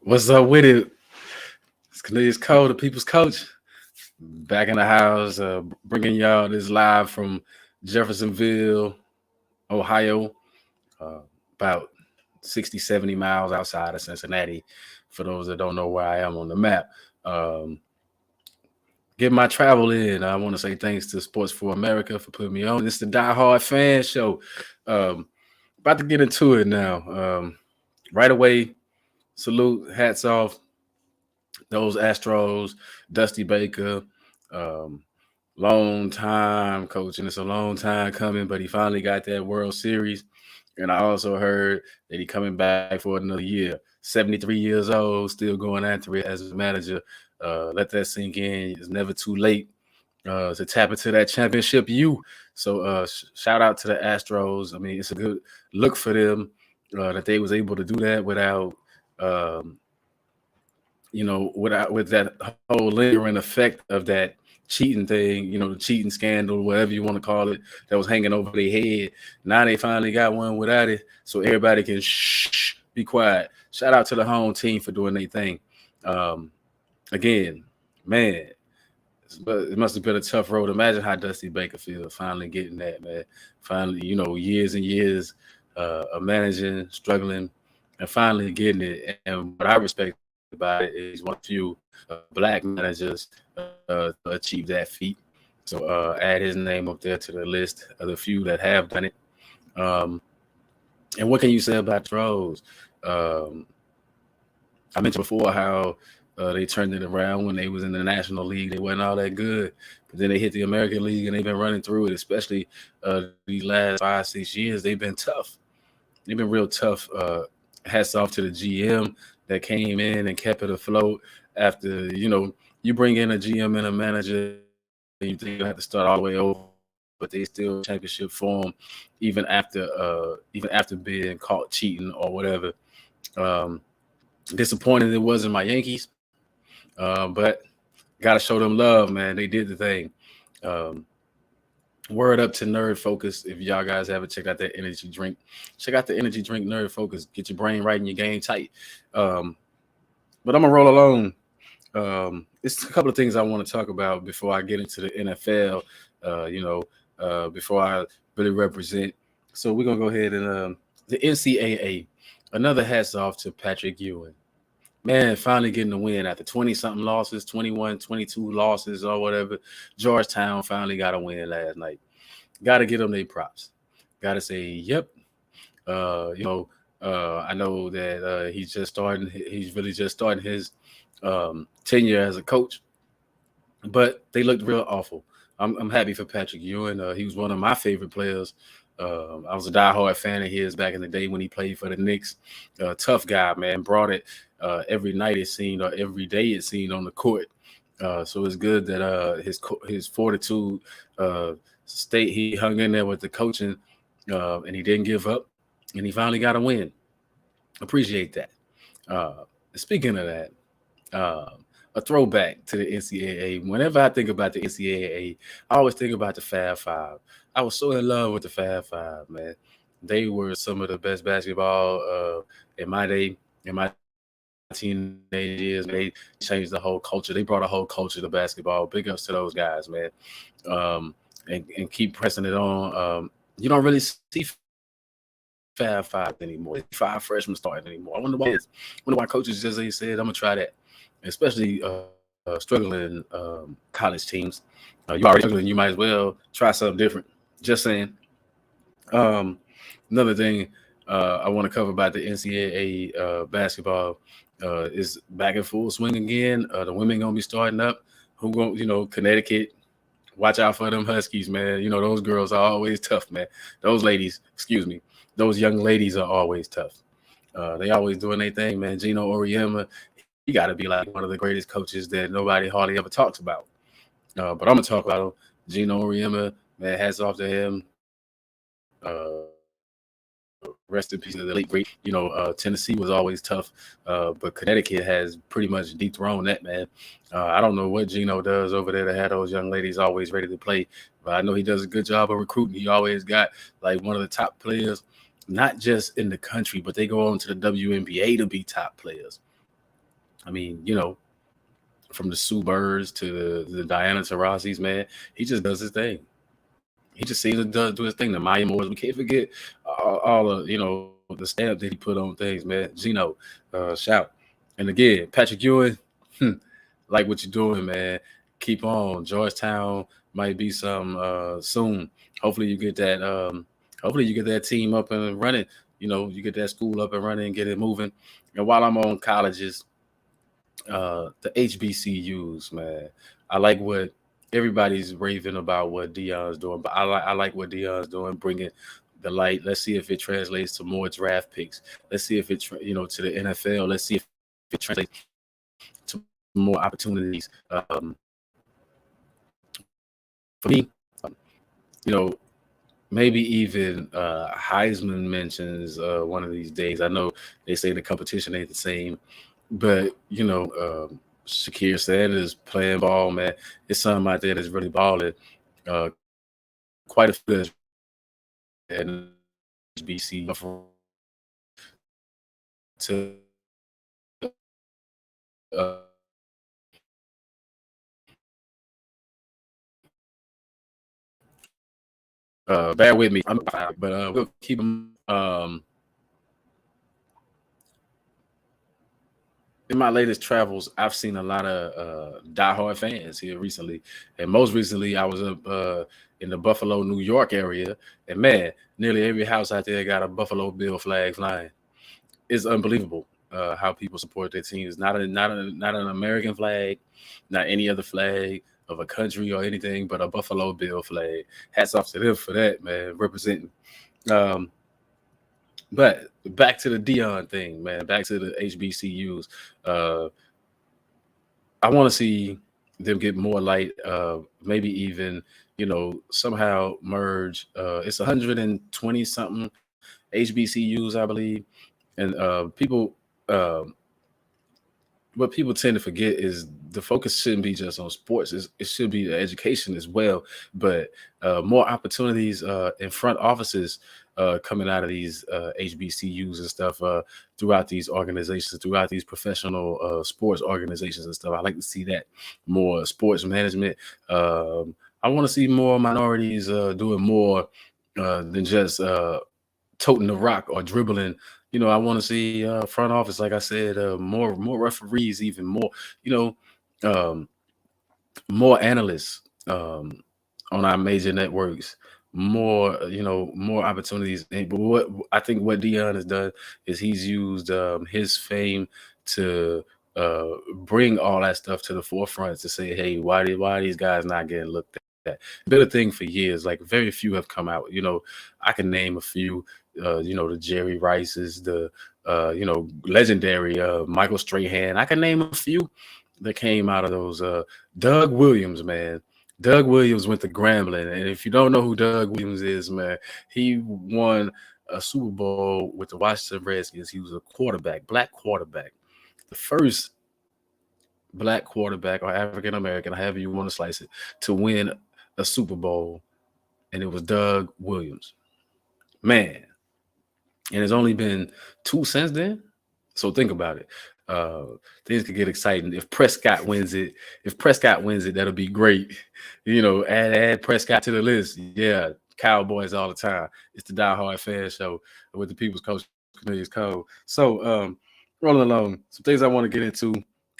What's up with it? It's Cornelius Cole, the people's coach. Back in the house, bringing y'all this live from Jeffersonville, Ohio, uh, about 60, 70 miles outside of Cincinnati, for those that don't know where I am on the map. Um, Get my travel in. I want to say thanks to Sports for America for putting me on. It's the Diehardfan show. Um, About to get into it now. Right away, salute, hats off those Astros, Dusty Baker, um, long time coach, and it's a long time coming, but he finally got that World Series. And I also heard that he coming back for another year. 73 years old, still going after it as a manager. Let that sink in. It's never too late to tap into that championship So shout out to the Astros. I mean, it's a good look for them that they was able to do that without um, with that whole lingering effect of that cheating thing, the cheating scandal, whatever you want to call it, that was hanging over their head. Now they finally got one without it, so everybody can be quiet. Shout out to the home team for doing their thing. Again, man, but it must have been a tough road. Imagine how Dusty Baker feels finally getting that, man. Finally, years and years of managing, struggling, and finally getting it. And what I respect about it is one of the few black managers to achieve that feat. So add his name up there to the list of the few that have done it. And what can you say about Rose? I mentioned before how they turned it around when they was in the National League. They wasn't all that good. But then they hit the American League, and they've been running through it, especially these last 5, 6 years. They've been tough. They've been real tough. Hats off to the GM that came in and kept it afloat after, you bring in a GM and a manager, and you think you have to start all the way over, but they still championship form even after being caught cheating or whatever. Disappointed it wasn't my Yankees, but got to show them love, man. They did the thing. Word up to Nerd Focus. If y'all guys haven't checked out that energy drink, check out the energy drink Nerd Focus. Get your brain right and your game tight. But I'm going to roll along. It's a couple of things I want to talk about before I get into the NFL, before I really represent. So we're going to go ahead and the NCAA. Another hats off to Patrick Ewing. Man, finally getting the win after 20-something losses, 21, 22 losses or whatever. Georgetown finally got a win last night. Got to give them their props. Got to say, yep. I know that he's really just starting his tenure as a coach. But they looked real awful. I'm happy for Patrick Ewing. He was one of my favorite players. I was a diehard fan of his back in the day when he played for the Knicks. Tough guy, man. Brought it every night it seemed, or every day it seemed on the court. So it's good that his fortitude he hung in there with the coaching, and he didn't give up, and he finally got a win. Appreciate that. Speaking of that, a throwback to the NCAA. Whenever I think about the NCAA, I always think about the Fab Five. I was so in love with the Fab Five, man. They were some of the best basketball in my day, in my teenage years. They changed the whole culture. They brought a whole culture to basketball. Big ups to those guys, man. And keep pressing it on. You don't really see Fab Five anymore. 5 freshmen starting anymore. I wonder why. Coaches just said, "I'm gonna try that," especially struggling college teams. You already struggling. You might as well try something different. Just saying. Another thing I want to cover about the NCAA basketball is back in full swing again. The women gonna be starting up. Connecticut. Watch out for them Huskies, man. Those girls are always tough, man. Those young ladies are always tough. They always doing their thing, man. Gino Auriemma, he got to be like one of the greatest coaches that nobody hardly ever talks about. But I'm gonna talk about him. Gino Auriemma, man, hats off to him. Rest in peace to the late great. Tennessee was always tough, but Connecticut has pretty much dethroned that, man. I don't know what Gino does over there to have those young ladies always ready to play, but I know he does a good job of recruiting. He always got like one of the top players, not just in the country, but they go on to the WNBA to be top players. I mean, you know, from the Sue Birds to the Diana Taurasi's, man, he just does his thing. He just seems to do his thing. The Maya Moores, we can't forget all of, you know, the stamp that he put on things, man. Gino, shout. And again, Patrick Ewing, like what you're doing, man. Keep on. Georgetown might be some soon. Hopefully you get that. Hopefully you get that team up and running. You know, you get that school up and running, get it moving. And while I'm on colleges, the HBCUs, man, I like what everybody's raving about what Dion's doing, but I like what Dion's doing, bringing the light. Let's see if it translates to more draft picks. Let's see if it you know, to the NFL. Let's see if it translates to more opportunities. For me, you know, maybe even Heisman mentions one of these days. I know they say the competition ain't the same, but you know, Shakir Sanders playing ball, man. It's something out there that's really balling. Quite a few and HBC to uh, bear with me, but we'll keep them. In my latest travels, I've seen a lot of diehard fans here recently, and most recently, I was up in the Buffalo, New York area, and man, nearly every house out there got a Buffalo Bill flag flying. It's unbelievable how people support their teams. Not an American flag, not any other flag of a country or anything, but a Buffalo Bill flag. Hats off to them for that, man, representing. Um, but back to the Dion thing, man. Back to the HBCUs. Uh, I want to see them get more light. Maybe even, you know, somehow merge. It's 120 something HBCUs, I believe, and people. What people tend to forget is the focus shouldn't be just on sports. It should be the education as well. But more opportunities in front offices coming out of these HBCUs and stuff throughout these organizations, throughout these professional sports organizations and stuff. I like to see that more sports management. I want to see more minorities doing more than just toting the rock or dribbling. You know, I want to see front office, like I said, more referees, even more. You know, more analysts on our major networks, more you know, more opportunities. But what I think what Dion has done is he's used his fame to bring all that stuff to the forefront to say, hey, why are these guys not getting looked at? Been a thing for years. Like very few have come out. You know, I can name a few. You know, the Jerry Rices, the you know, legendary Michael Strahan. I can name a few that came out of those. Doug Williams, man. Doug Williams went to Grambling, and if you don't know who Doug Williams is, man, he won a Super Bowl with the Washington Redskins. He was a quarterback, black quarterback, the first black quarterback or African American, however you want to slice it, to win a Super Bowl, and it was Doug Williams, man. And it's only been two since then. So think about it. Things could get exciting if Prescott wins it. If Prescott wins it, that'll be great. You know, add Prescott to the list. Yeah, Cowboys all the time. It's the Die Hard Fan Show with the People's Coach Cornelius Cole. So rolling along, some things I want to get into.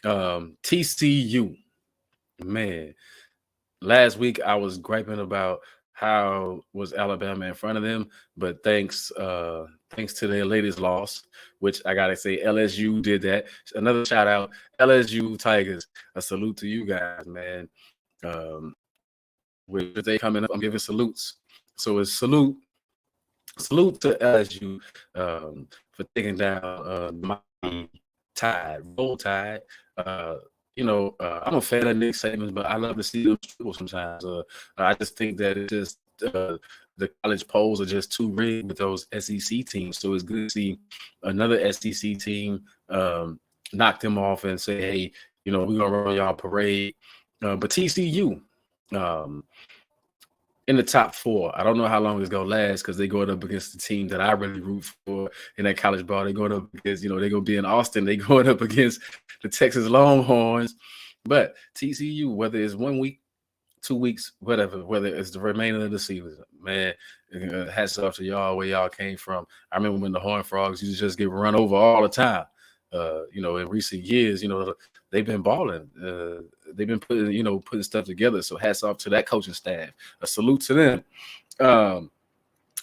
TCU, man. Last week I was griping about how was Alabama in front of them, but thanks to their latest loss, which I gotta say LSU did that. Another shout out, LSU Tigers. A salute to you guys, man. With they coming up, I'm giving salutes. So it's salute to LSU for taking down my Tide, Roll Tide. You know, I'm a fan of Nick Saban, but I love to see them struggle sometimes. I just think that it's just the college polls are just too rigged with those SEC teams. So it's good to see another SEC team knock them off and say, hey, you know, we're going to run y'all parade. But TCU, in the top 4. I don't know how long it's gonna last because they're going up against the team that I really root for in that college ball. They're going up against, they're gonna be in Austin. They're going up against the Texas Longhorns. But TCU, whether it's 1 week, 2 weeks, whatever, whether it's the remainder of the season, man, hats off to y'all where y'all came from. I remember when the Horned Frogs used to just get run over all the time. In recent years, they've been balling. They've been putting stuff together. So hats off to that coaching staff. A salute to them.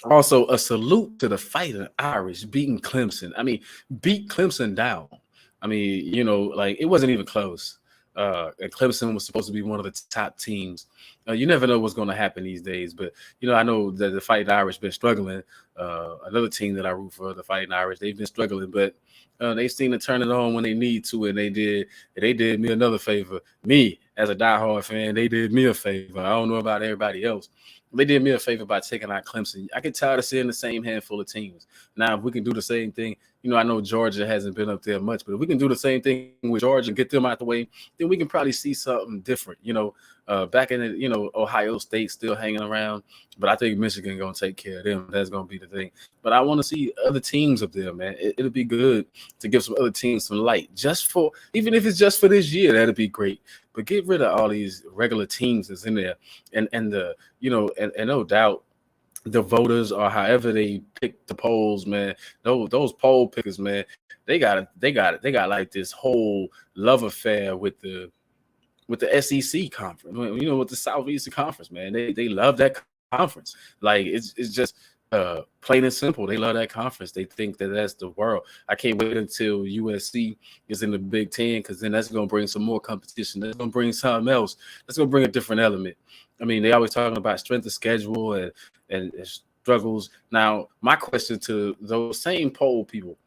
Also, a salute to the Fighting Irish beating Clemson. I mean, beat Clemson down. I mean, it wasn't even close. And Clemson was supposed to be one of the top teams. You never know what's going to happen these days, but I know that the Fighting Irish been struggling. Another team that I root for, the Fighting Irish, they've been struggling, but they seem to turn it on when they need to, and they did me another favor. Me as a diehard fan, they did me a favor. I don't know about everybody else. They did me a favor by taking out Clemson. I get tired of seeing the same handful of teams. Now, if we can do the same thing, I know Georgia hasn't been up there much, but if we can do the same thing with Georgia and get them out the way, then we can probably see something different. Back in the, Ohio State still hanging around, but I think Michigan going to take care of them. That's going to be the thing. But I want to see other teams up there, man. It'll be good to give some other teams some light, even if it's just for this year, that'd be great. But get rid of all these regular teams that's in there, and the and no doubt the voters or however they pick the polls, man. Those poll pickers, man, they got like this whole love affair with the SEC conference, with the Southeastern Conference, man. They love that conference. Like it's just plain and simple. They love that conference. They think that that's the world. I can't wait until USC is in the Big Ten, because then that's going to bring some more competition. That's going to bring something else. That's going to bring a different element. I mean, they always talking about strength of schedule and struggles. Now, my question to those same poll people,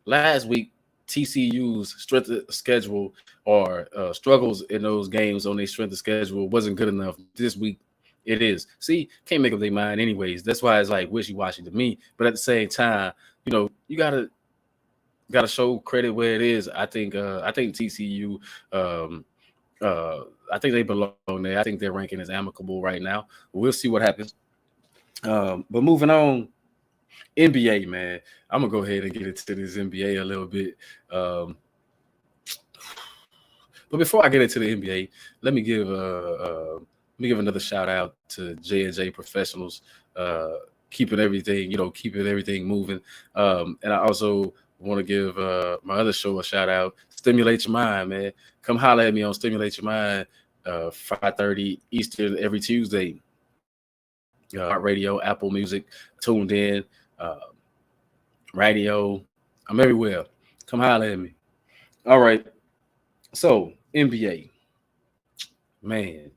last week, TCU's strength of schedule or struggles in those games on their strength of schedule wasn't good enough. This week, it is. See, can't make up their mind anyways. That's why it's like wishy-washy to me. But at the same time, you gotta show credit where it is. I think TCU, I think they belong there. I think their ranking is amicable right now. We'll see what happens. But moving on, NBA, man. I'm gonna go ahead and get into this NBA a little bit. But before I get into the NBA, let me give another shout out to J&J Professionals, keeping everything moving. And I also want to give my other show a shout out, Stimulate Your Mind, man. Come holler at me on Stimulate Your Mind, 5:30 Eastern every Tuesday. Radio, Apple Music, tuned in, radio. I'm everywhere. Come holler at me. All right. So NBA, man.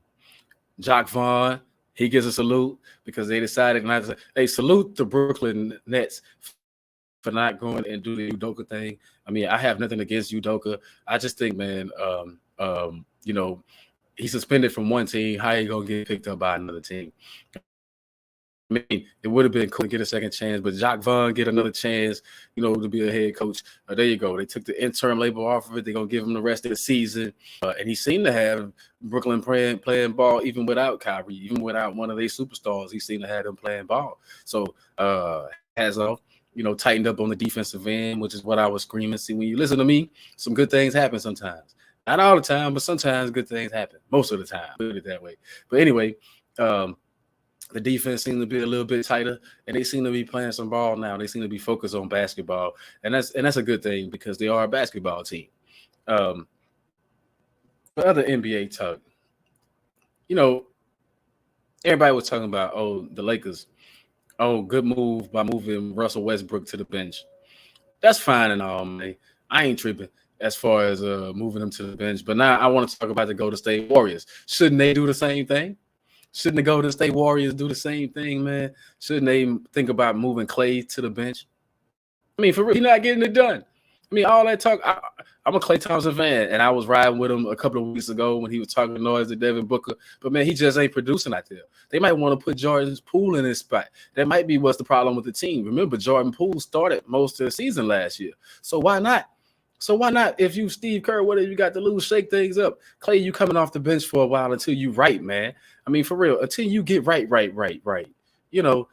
Jacques Vaughn, he gives a salute because they decided not to. Hey, salute the Brooklyn Nets for not going and do the Udoka thing. I mean, I have nothing against Udoka. I just think, man, he's suspended from one team. How you gonna get picked up by another team? I mean, it would have been cool to get a second chance, but Jacques Vaughn get another chance, to be a head coach. There you go. They took the interim label off of it. They're going to give him the rest of the season. And he seemed to have Brooklyn playing ball even without Kyrie, even without one of their superstars. He seemed to have them playing ball. So, has tightened up on the defensive end, which is what I was screaming. See, when you listen to me, some good things happen sometimes. Not all the time, but sometimes good things happen. Most of the time, put it that way. But anyway, the defense seemed to be a little bit tighter, and they seem to be playing some ball now. They seem to be focused on basketball, and that's a good thing because they are a basketball team. But other NBA talk, everybody was talking about, the Lakers. Good move by moving Russell Westbrook to the bench. That's fine and all, man. I ain't tripping as far as moving him to the bench. But now I want to talk about the Golden State Warriors. Shouldn't they do the same thing? Shouldn't the Golden State Warriors do the same thing, man? Shouldn't they think about moving Klay to the bench? I mean, for real, he's not getting it done. I mean, all that talk. I'm a Klay Thompson fan, and I was riding with him a couple of weeks ago when he was talking noise to Devin Booker. But, man, he just ain't producing out there. They might want to put Jordan Poole in his spot. That might be what's the problem with the team. Remember, Jordan Poole started most of the season last year. So why not? If you Steve Kerr, what have you got to lose? Shake things up. Klay, you coming off the bench for a while until you right, man. I mean, for real, until you get right. You know,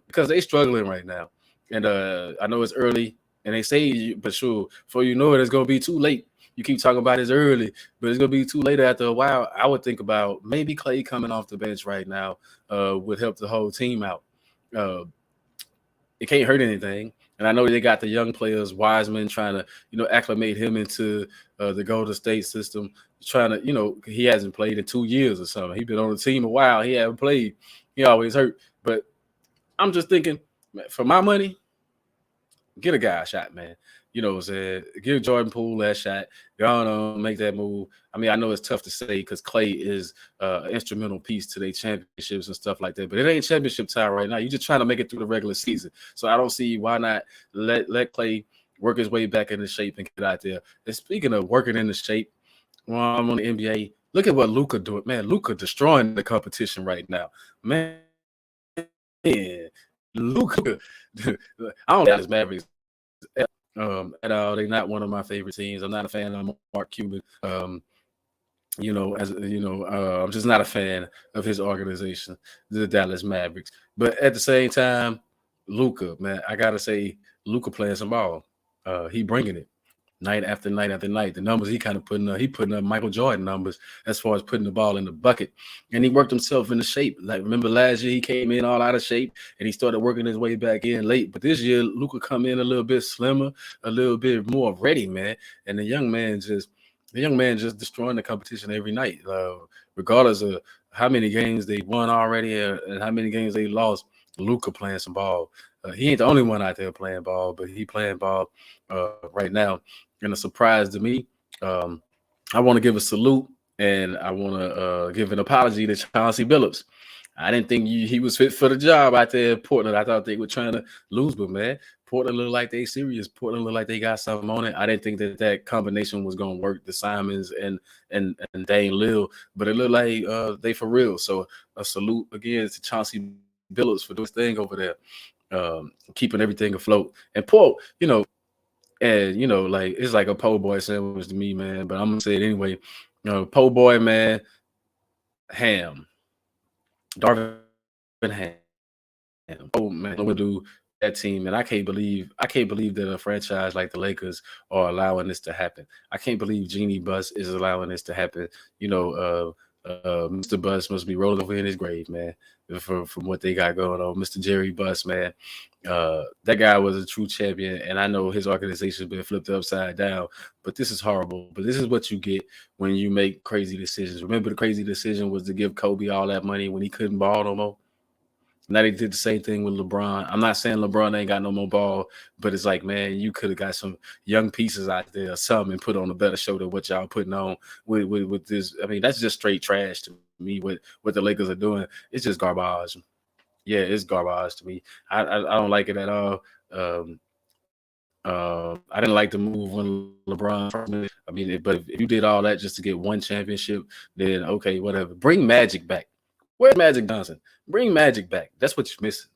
because they struggling right now, and I know it's early, and they say, but sure, before you know it, it's gonna be too late. You keep talking about it's early, but it's gonna be too late after a while. I would think about maybe Clay coming off the bench right now would help the whole team out. Uh, it can't hurt anything. And I know they got the young players, Wiseman, trying to, acclimate him into the Golden State system. Trying to, he hasn't played in 2 years or something. He's been on the team a while. He haven't played. He always hurt. But I'm just thinking, for my money, get a guy a shot, man. You know what I'm saying? Give Jordan Poole that shot. Go on, make that move. I mean, I know it's tough to say because Clay is an instrumental piece to their championships and stuff like that. But it ain't championship time right now. You're just trying to make it through the regular season. So I don't see why not let Clay work his way back into shape and get out there. And speaking of working into shape, while I'm on the NBA, look at what Luka doing. Man, Luka destroying the competition right now. Man, Luka. I don't know his Mavericks at all. They're not one of my favorite teams. I'm not a fan of Mark Cuban. I'm just not a fan of his organization, the Dallas Mavericks. But at the same time, Luka, man, I gotta say, Luka playing some ball. He bringing it night after night after night. The numbers he kind of putting up Michael Jordan numbers as far as putting the ball in the bucket. And he worked himself into shape. Like, remember last year he came in all out of shape and he started working his way back in late. But this year, Luka come in a little bit slimmer, a little bit more ready, man. And the young man just destroying the competition every night, regardless of how many games they won already and how many games they lost. Luka playing some ball. He ain't the only one out there playing ball, but he playing ball right now. And a surprise to me, I want to give a salute and I want to give an apology to Chauncey Billups. I didn't think he was fit for the job out there in Portland. I thought they were trying to lose, but man, Portland looked like they serious. Portland looked like they got something on it. I didn't think that combination was going to work, the Simons and Dane Lil, but it looked like they for real. So a salute again to Chauncey Billups for doing his thing over there, keeping everything afloat. And Paul, and like it's like a po' boy sandwich to me, man. But I'm gonna say it anyway. Po' boy, man, Ham, Darvin Ham. Oh man, what do that team? And I can't believe that a franchise like the Lakers are allowing this to happen. I can't believe Jeannie Buss is allowing this to happen. Mr. Buss must be rolling over in his grave, man, from what they got going on. Mr. Jerry Buss, man. That guy was a true champion, and I know his organization's been flipped upside down, but this is horrible. But this is what you get when you make crazy decisions. Remember, the crazy decision was to give Kobe all that money when he couldn't ball no more. Now they did the same thing with LeBron. I'm not saying LeBron ain't got no more ball, but it's like, man, you could have got some young pieces out there or something and put on a better show than what y'all putting on with this. I mean, that's just straight trash to me. What the Lakers are doing, it's just garbage. Yeah, it's garbage to me. I don't like it at all. I didn't like the move when LeBron. I mean, but if you did all that just to get one championship, then okay, whatever. Bring Magic back. Where's Magic Johnson? Bring Magic back. That's what you're missing.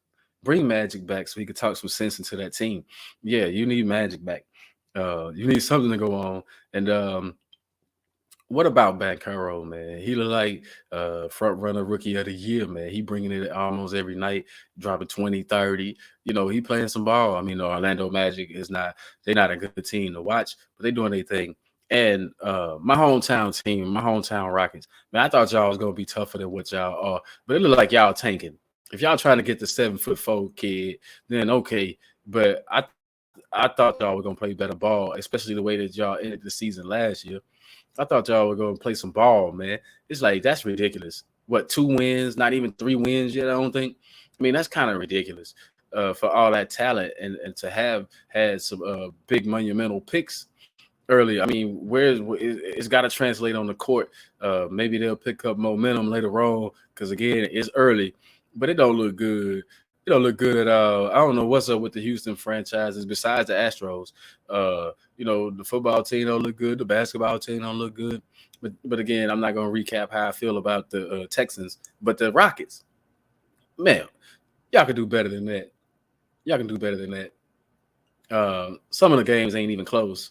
Bring Magic back so he could talk some sense into that team. Yeah, you need Magic back. You need something to go on. And what about Bankero, man? He look like front runner rookie of the year, man. He bringing it almost every night, dropping 20, 30. He playing some ball. I mean, Orlando Magic they're not a good team to watch, but they doing their thing. And my hometown team, my hometown Rockets, man, I thought y'all was going to be tougher than what y'all are, but it look like y'all tanking. If y'all trying to get the 7'4" kid, then okay. But I thought y'all were going to play better ball, especially the way that y'all ended the season last year. I thought y'all were going to play some ball, man. It's like, that's ridiculous. What, 2 wins, not even 3 wins yet, I don't think. I mean, that's kind of ridiculous for all that talent and to have had some big monumental picks early. I mean, it's got to translate on the court. Maybe they'll pick up momentum later on because, again, it's early, but it don't look good. It don't look good at all. I don't know what's up with the Houston franchises besides the Astros. The football team don't look good. The basketball team don't look good. But again, I'm not going to recap how I feel about the Texans. But the Rockets, man, y'all can do better than that. Y'all can do better than that. Some of the games ain't even close.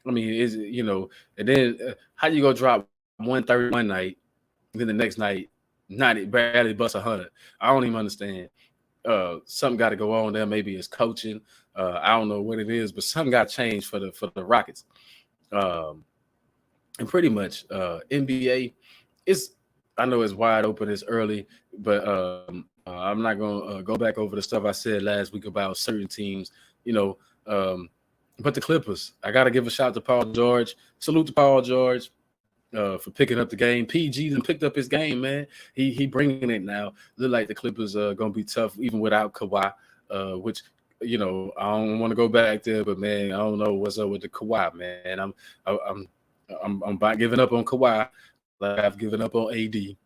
I mean, and then how you go drop 130 one night Then the next night, 90 barely bust 100. I don't even understand. Something got to go on there. Maybe it's coaching. I don't know what it is, but something got changed for the Rockets. And pretty much NBA is, I know it's wide open, it's early, but I'm not going to go back over the stuff I said last week about certain teams, but the Clippers, I got to give a shout to Paul George. Salute to Paul George for picking up the game. PG then picked up his game, man. He bringing it now. Look like the Clippers are going to be tough even without Kawhi, which, I don't want to go back there, but, man, I don't know what's up with the Kawhi, man. I'm about giving up on Kawhi like I've given up on AD.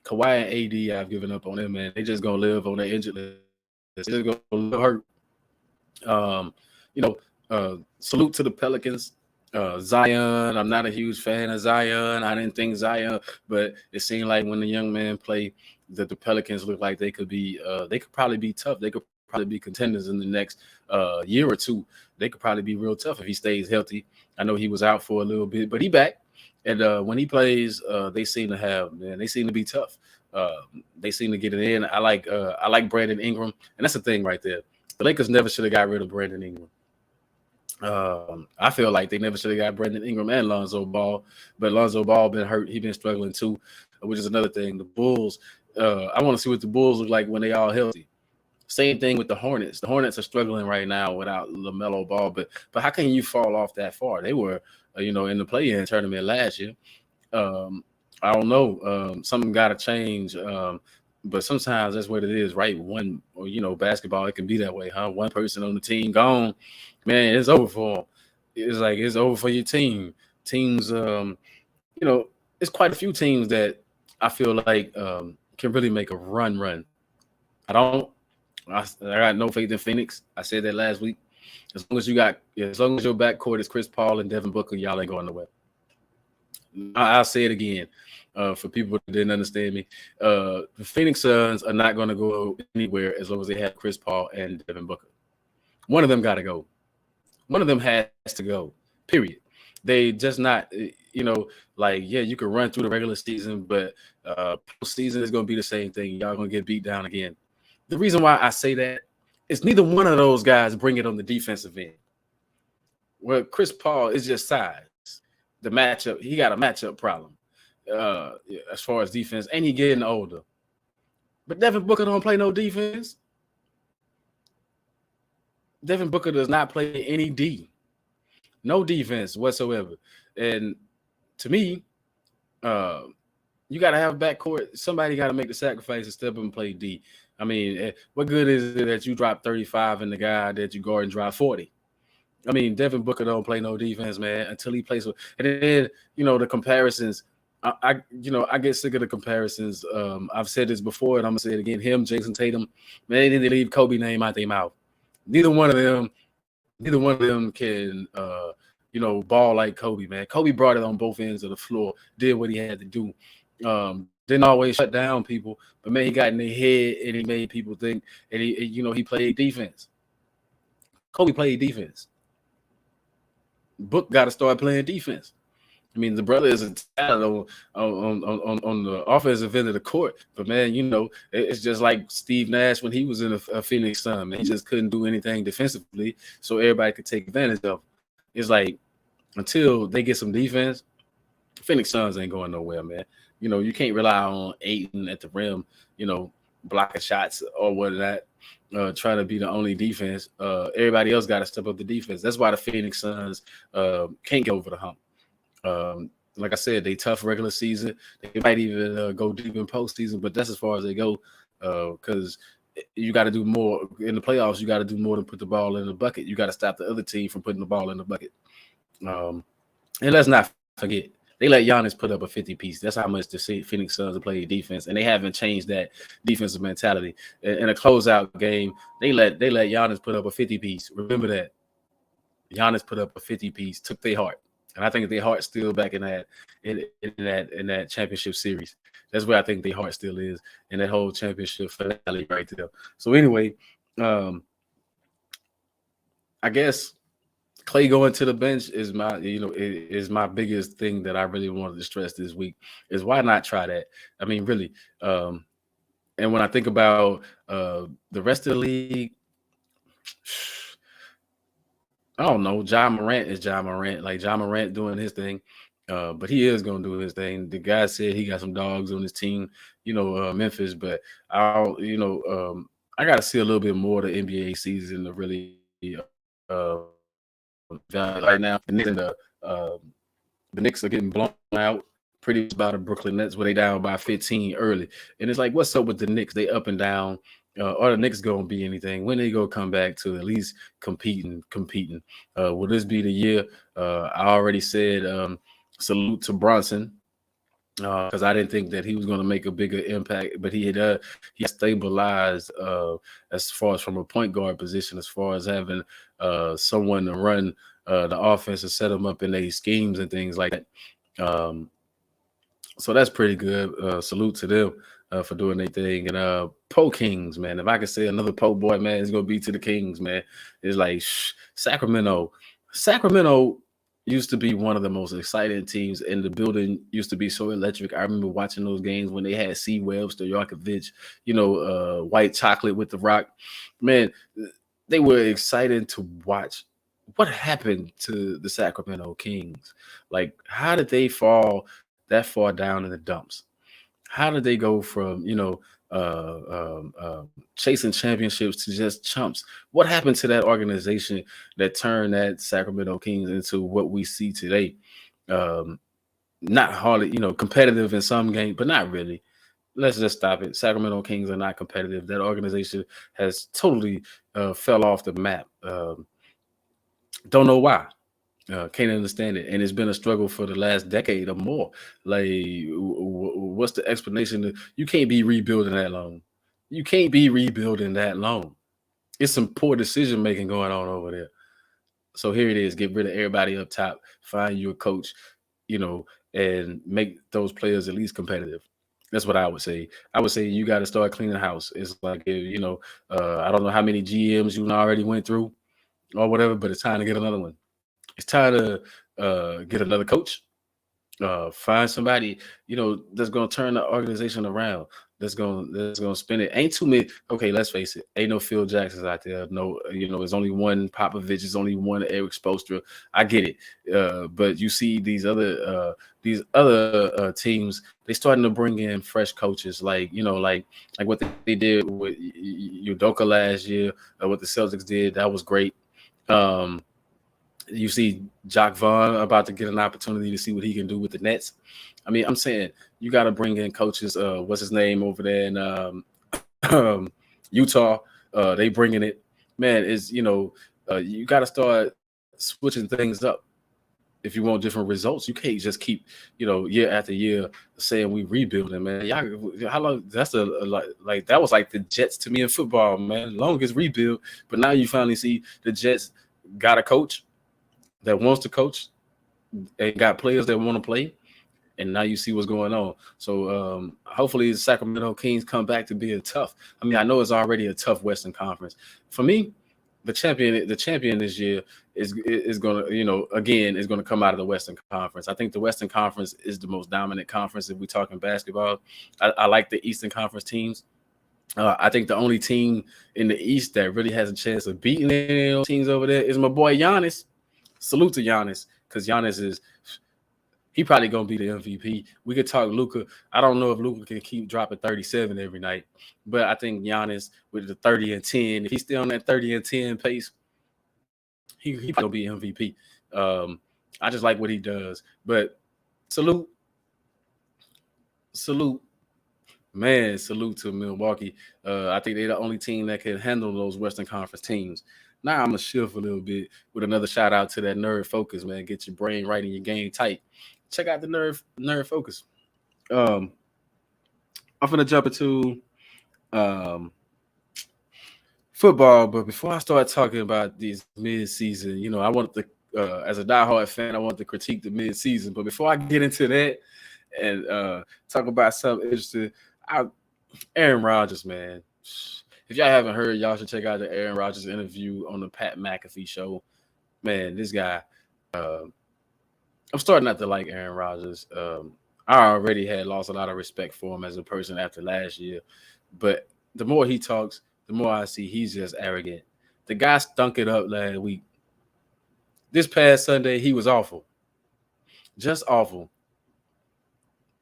Kawhi and AD, I've given up on them, man. They just going to live on their injured list. They're just going to hurt. Salute to the Pelicans. Zion, I'm not a huge fan of Zion. I didn't think Zion, but it seemed like when the young man played, that the Pelicans look like they could probably be tough. They could probably be contenders in the next year or two. They could probably be real tough if he stays healthy. I know he was out for a little bit, but he back. And when he plays, they seem to be tough. They seem to get it in. I like Brandon Ingram, and that's the thing right there. The Lakers never should have got rid of Brandon Ingram. I feel like they never should have got Brandon Ingram and Lonzo Ball, but Lonzo Ball been hurt. He been struggling too, which is another thing. The Bulls, I want to see what the Bulls look like when they all healthy. Same thing with the Hornets. The Hornets are struggling right now without LaMelo Ball, but how can you fall off that far? They were, in the play-in tournament last year. I don't know. Something got to change. But sometimes that's what it is, right? Basketball, it can be that way, huh? One person on the team gone, man, it's over for them. It's over for your team. Teams, it's quite a few teams that I feel like can really make a run. I got no faith in Phoenix. I said that last week. As long as your backcourt is Chris Paul and Devin Booker, y'all ain't going nowhere. I'll say it again. For people that didn't understand me, the Phoenix Suns are not going to go anywhere as long as they have Chris Paul and Devin Booker. One of them got to go. One of them has to go, period. They just not, you can run through the regular season, but postseason is going to be the same thing. Y'all going to get beat down again. The reason why I say that is neither one of those guys bring it on the defensive end. Well, Chris Paul is just size. The matchup, he got a matchup problem. As far as defense, and he getting older. But Devin Booker don't play no defense. Devin Booker does not play any D. No defense whatsoever. And to me, you got to have backcourt. Somebody got to make the sacrifice and step up and play D. I mean, what good is it that you drop 35 and the guy that you guard and drop 40? I mean, Devin Booker don't play no defense, man, until he plays. And then, the comparisons, I get sick of the comparisons. I've said this before, and I'm gonna say it again. Him, Jason Tatum, man, they didn't leave Kobe name out their mouth. Neither one of them can, ball like Kobe, man. Kobe brought it on both ends of the floor, did what he had to do. Didn't always shut down people, but man, he got in their head and he made people think. And he played defense. Kobe played defense. Book got to start playing defense. I mean, the brother is a talent on the offensive end of the court, but man, it's just like Steve Nash when he was in a Phoenix Sun. Man, he just couldn't do anything defensively, so everybody could take advantage of. It's like until they get some defense, Phoenix Suns ain't going nowhere, man. You can't rely on Ayton at the rim, blocking shots or whatnot, trying to be the only defense. Everybody else got to step up the defense. That's why the Phoenix Suns can't get over the hump. Like I said, they tough regular season. They might even go deep in postseason, but that's as far as they go because you got to do more in the playoffs. You got to do more than put the ball in the bucket. You got to stop the other team from putting the ball in the bucket. And let's not forget, they let Giannis put up a 50-piece. That's how much the Phoenix Suns are playing defense, and they haven't changed that defensive mentality. In a closeout game, they let Giannis put up a 50-piece. Remember that. Giannis put up a 50-piece, took their heart. And I think their heart's still back in that championship series. That's where I think their heart still is in that whole championship finale right there. So anyway, I guess Clay going to the bench is my biggest thing that I really wanted to stress this week is why not try that? I mean, really. And when I think about the rest of the league, I don't know. Ja Morant is Ja Morant. Like Ja Morant doing his thing. But he is going to do his thing. The guy said he got some dogs on his team, Memphis. But I got to see a little bit more of the NBA season to really right now. The Knicks are getting blown out pretty much by the Brooklyn Nets where they down by 15 early. And it's like, what's up with the Knicks? They up and down. Are the Knicks going to be anything? When they go come back to at least competing? Will this be the year? I already said salute to Bronson because I didn't think that he was going to make a bigger impact, but he stabilized as far as from a point guard position, as far as having someone to run the offense and set them up in their schemes and things like that. So that's pretty good. Salute to them for doing their thing. And Po Kings, man. If I could say another Po boy, man, it's going to be to the Kings, man. It's like Sacramento. Sacramento used to be one of the most exciting teams, and the building used to be so electric. I remember watching those games when they had C. Webb, Stojakovic, White Chocolate with the Rock. Man, they were exciting to watch. What happened to the Sacramento Kings? Like, how did they fall that far down in the dumps? How did they go from, chasing championships to just chumps? What happened to that organization that turned that Sacramento Kings into what we see today? Not hardly, competitive in some games, but not really. Let's just stop it. Sacramento Kings are not competitive. That organization has totally fell off the map. Don't know why. Can't understand it. And it's been a struggle for the last decade or more. Like, what's the explanation? You can't be rebuilding that long. You can't be rebuilding that long. It's some poor decision making going on over there. So here it is. Get rid of everybody up top. Find you a coach, and make those players at least competitive. That's what I would say. I would say you got to start cleaning the house. It's like, I don't know how many GMs you already went through or whatever, but it's time to get another one. It's time to get another coach. Find somebody, that's gonna turn the organization around. That's gonna spin it. Ain't too many. Okay, let's face it. Ain't no Phil Jacksons out there. No, there's only one Popovich. There's only one Eric Spoelstra. I get it. But you see these other teams. They starting to bring in fresh coaches, like what they did with Udoka last year. What the Celtics did, that was great. You see Jacques Vaughn about to get an opportunity to see what he can do with the Nets. I mean, I'm saying you got to bring in coaches. What's his name over there in Utah? They bringing it. Man, you got to start switching things up if you want different results. You can't just keep, year after year saying we rebuilding, man. Y'all, how long? That's like that was like the Jets to me in football, man. Longest rebuild, but now you finally see the Jets got a coach that wants to coach and got players that want to play, and now you see what's going on. So hopefully the Sacramento Kings come back to being tough. I mean, I know it's already a tough Western Conference. For me, the champion this year is going to, again, is going to come out of the Western Conference. I think the Western Conference is the most dominant conference if we're talking basketball. I like the Eastern Conference teams. I think the only team in the East that really has a chance of beating any of those teams over there is my boy Giannis. Salute to Giannis, because Giannis he probably gonna be the MVP. We could talk Luka. I don't know if Luka can keep dropping 37 every night, but I think Giannis with the 30 and 10, if he's still on that 30 and 10 pace, he probably gonna be MVP. I just like what he does. But salute, man, salute to Milwaukee. I think they're the only team that can handle those Western Conference teams. Now I'm going to shift a little bit with another shout out to that Nerd Focus, man. Get your brain right and your game tight. Check out the Nerd Focus. I'm going to jump into football, but before I start talking about these mid-season, I want to, as a diehard fan, I want to critique the mid-season. But before I get into that and talk about something interesting, Aaron Rodgers, man. If y'all haven't heard, y'all should check out the Aaron Rodgers interview on the Pat McAfee show. man, this guy. Uh, I'm starting not to like Aaron Rodgers. I already had lost a lot of respect for him as a person after last year, but the more he talks, the more I see he's just arrogant. The guy stunk it up last week. This past Sunday, he was awful, just awful.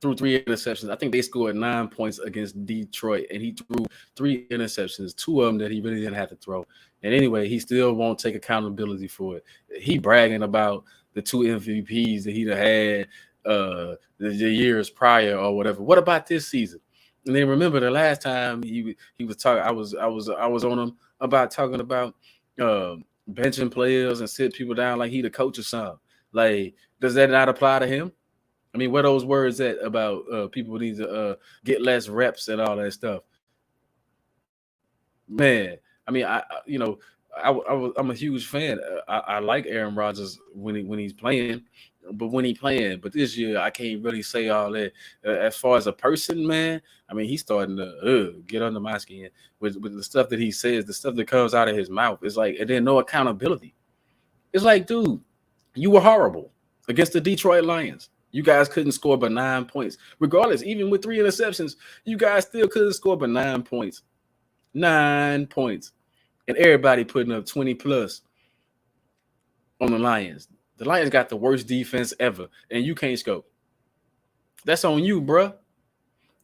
Threw 3 interceptions. I think they scored 9 points against Detroit, and he threw 3 interceptions, 2 of them that he really didn't have to throw. And anyway, he still won't take accountability for it. He bragging about the 2 MVPs that he'd have had the years prior or whatever. What about this season? And then remember the last time he was talking, I was on him about talking about benching players and sit people down like he the coach or something. Like, does that not apply to him? I mean, where those words at about people need to get less reps and all that stuff? Man, I mean, I'm a huge fan. I like Aaron Rodgers when he's playing, but this year I can't really say all that. As far as a person, man, I mean, he's starting to get under my skin with the stuff that he says, the stuff that comes out of his mouth. It's like, and then no accountability. It's like, dude, you were horrible against the Detroit Lions. You guys couldn't score but 9 points. Regardless, even with 3 interceptions, you guys still couldn't score but 9 points. 9 points. And everybody putting up 20 plus on the Lions. The Lions got the worst defense ever, and you can't score. That's on you, bruh.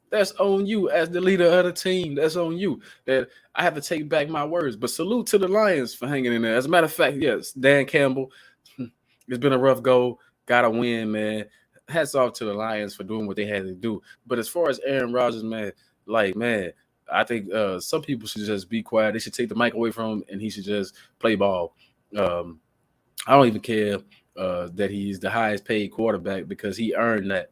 That's on you as the leader of the team. That's on you. That I have to take back my words. But salute to the Lions for hanging in there. As a matter of fact, yes, Dan Campbell, it's been a rough go. Got to win, man. Hats off to the Lions for doing what they had to do. But as far as Aaron Rodgers, man, I think some people should just be quiet. They should take the mic away from him, and he should just play ball. I don't even care that he's the highest paid quarterback because he earned that.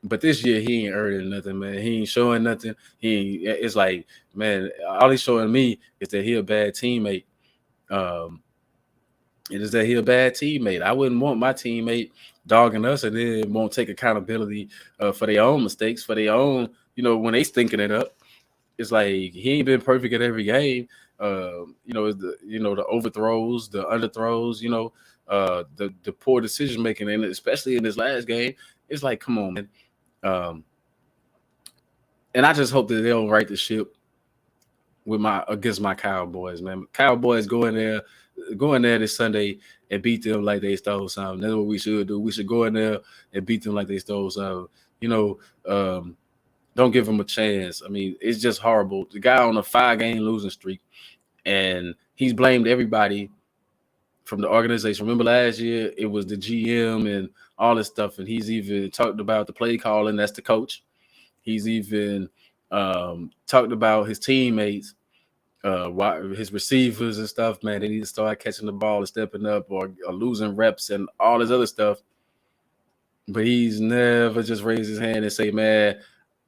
But this year he ain't earning nothing, man. He ain't showing nothing. It's like, man, all he's showing me is that he a bad teammate. It is that he a bad teammate. I wouldn't want my teammate dogging us and then won't take accountability for their own mistakes, for their own, when they stinking it up. It's like he ain't been perfect at every game. The overthrows, the underthrows, the poor decision making, and especially in this last game, it's like, come on, man. And I just hope that they don't right the ship against my Cowboys, man. Cowboys go in there this Sunday and beat them like they stole something. That's what we should do. We should go in there and beat them like they stole something. Don't give them a chance. I mean, it's just horrible. The guy on a 5-game losing streak, and he's blamed everybody from the organization. Remember last year, it was the GM and all this stuff, and he's even talked about the play calling. That's the coach. He's even talked about his teammates, his receivers and stuff. Man, they need to start catching the ball and stepping up or losing reps and all this other stuff. But he's never just raised his hand and say, man,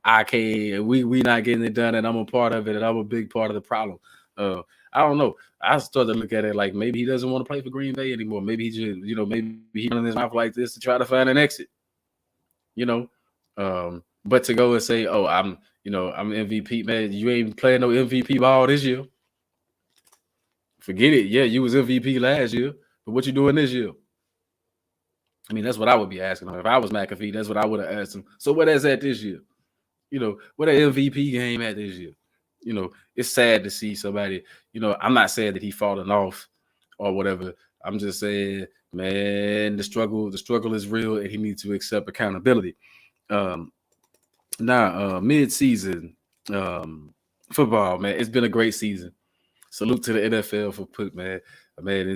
I can't, we not getting it done, and I'm a part of it, and I'm a big part of the problem. I don't know. I started to look at it like maybe he doesn't want to play for Green Bay anymore. Maybe he just, maybe he's running his mouth like this to try to find an exit. But to go and say, oh, I'm MVP, man, you ain't playing no MVP ball this year. Forget it. Yeah, you was MVP last year, but what you doing this year? I mean, that's what I would be asking him. If I was McAfee, that's what I would have asked him. So what is that this year? What an MVP game at this year? It's sad to see somebody, I'm not saying that he falling off or whatever. I'm just saying, man, the struggle is real, and he needs to accept accountability. Now, mid-season football, man, it's been a great season. Salute to the NFL for man. Man,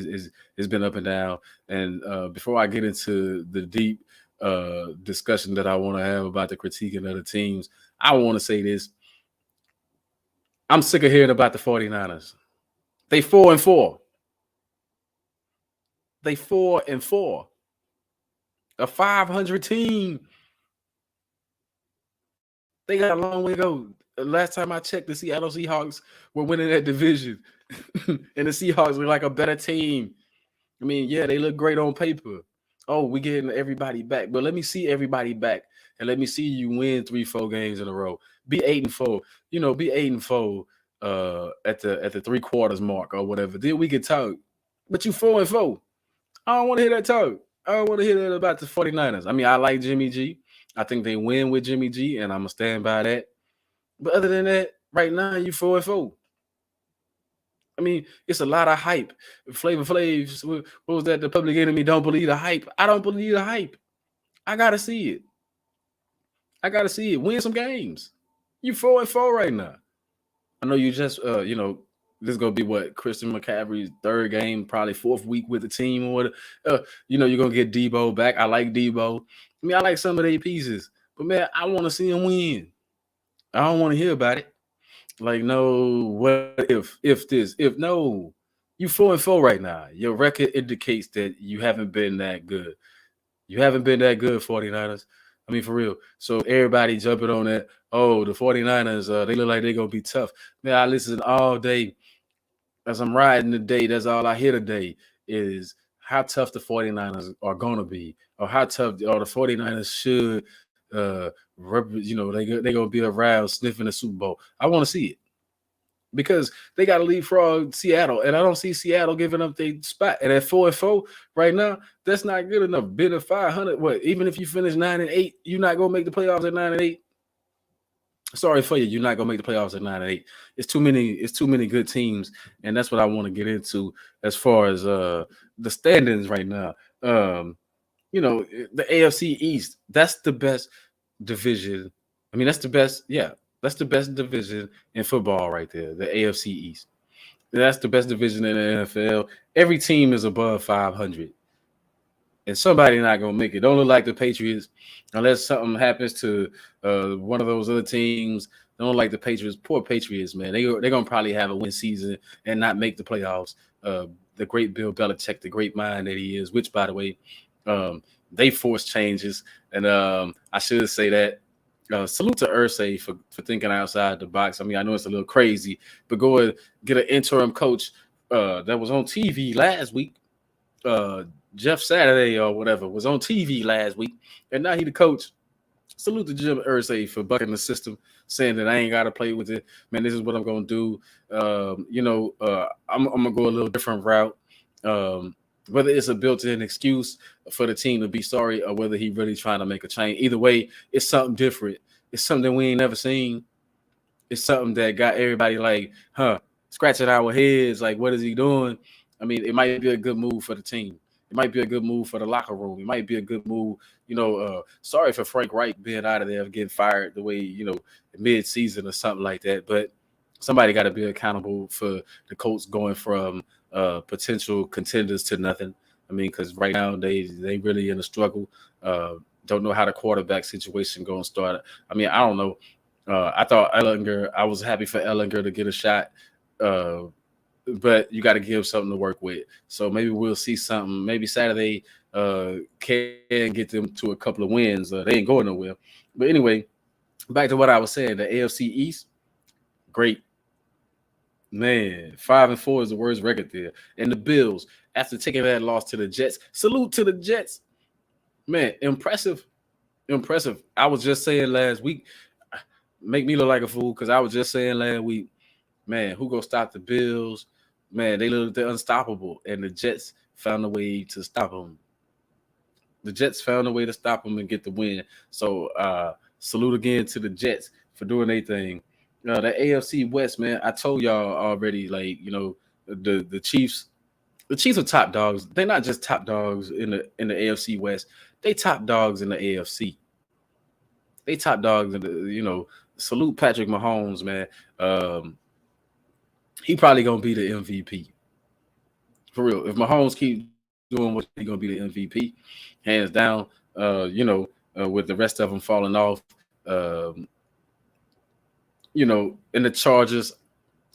it's been up and down. And before I get into the deep discussion that I want to have about the critiquing of the teams, I want to say this. I'm sick of hearing about the 49ers. They 4-4. They 4-4. A 500 team. They got a long way to go. Last time I checked, the Seattle Seahawks were winning that division. And the Seahawks look like a better team. I mean, yeah, they look great on paper. Oh, we getting everybody back. But let me see everybody back. And let me see you win 3-4 games in a row. Be 8-4. Be 8-4 at the 3/4 mark or whatever. Then we could talk. But you 4-4. I don't want to hear that talk. I don't want to hear that about the 49ers. I mean, I like Jimmy G. I think they win with Jimmy G, and I'm going to stand by that. But other than that, right now, you 4-4. I mean, it's a lot of hype. Flavor Flav, what was that? The Public Enemy don't believe the hype. I don't believe the hype. I got to see it. I got to see it. Win some games. You 4-4 right now. I know you just, this is gonna be what Christian McCaffrey's third game, probably fourth week with the team or what. You're gonna get Debo back. I like Debo. I mean, I like some of their pieces, but man, I want to see him win. I don't want to hear about it. Like, no, what if this, if no, you 4-4 right now. Your record indicates that you haven't been that good. You haven't been that good, 49ers. I mean, for real. So everybody jumping on that. Oh, the 49ers, they look like they're going to be tough. Man, I listen all day as I'm riding today. That's all I hear today is how tough the 49ers are going to be, or how tough the 49ers should, they're going to be around sniffing the Super Bowl. I want to see it. Because they got to leapfrog Seattle, and I don't see Seattle giving up their spot. And at 4-4 right now, that's not good enough. Bid of 500. What? Even if you finish 9-8, you're not gonna make the playoffs at 9-8. Sorry for you, you're not gonna make the playoffs at 9-8. It's too many. It's too many good teams, and that's what I want to get into as far as the standings right now. The AFC East. That's the best division. I mean, that's the best. Yeah. That's the best division in football right there, the AFC East. That's the best division in the NFL. Every team is above 500. And somebody not going to make it. Don't look like the Patriots unless something happens to one of those other teams. Don't look like the Patriots. Poor Patriots, man. They're going to probably have a win season and not make the playoffs. The great Bill Belichick, the great mind that he is, which, by the way, they force changes. And I should say that. Salute to Irsay for thinking outside the box. I mean, I know it's a little crazy, but go and get an interim coach that was on TV last week. Jeff Saturday or whatever was on TV last week, and now he the coach. Salute to Jim Irsay for bucking the system, saying that I ain't got to play with it. Man, this is what I'm going to do. I'm going to go a little different route. Whether it's a built-in excuse for the team to be sorry or whether he really trying to make a change. Either way, it's something different. It's something we ain't never seen. It's something that got everybody like, scratching our heads. Like, what is he doing? I mean, it might be a good move for the team. It might be a good move for the locker room. It might be a good move. Sorry for Frank Reich being out of there, getting fired the way, mid-season or something like that. But somebody got to be accountable for the Colts going from potential contenders to nothing. I mean, because right now they really in a struggle. Don't know how the quarterback situation going to start. I mean, I don't know. I thought Ellinger, I was happy for Ellinger to get a shot, but you got to give something to work with. So maybe we'll see something. Maybe Saturday can get them to a couple of wins. They ain't going nowhere. But anyway, back to what I was saying. The AFC East, great. Man, 5-4 is the worst record there. And the Bills, after taking that loss to the Jets, salute to the Jets. Man, impressive. I was just saying last week, make me look like a fool because I was just saying last week, man, who gonna stop the Bills? Man, they're unstoppable, and the Jets found a way to stop them. The Jets found a way to stop them and get the win. So salute again to the Jets for doing their thing. The AFC West, man, I told y'all already, the Chiefs. The Chiefs are top dogs. They're not just top dogs in the AFC West. They top dogs in the AFC. They top dogs in the, salute Patrick Mahomes, man. He probably gonna be the MVP. For real. If Mahomes keep doing what he's gonna be the MVP, hands down. With the rest of them falling off. In the Chargers,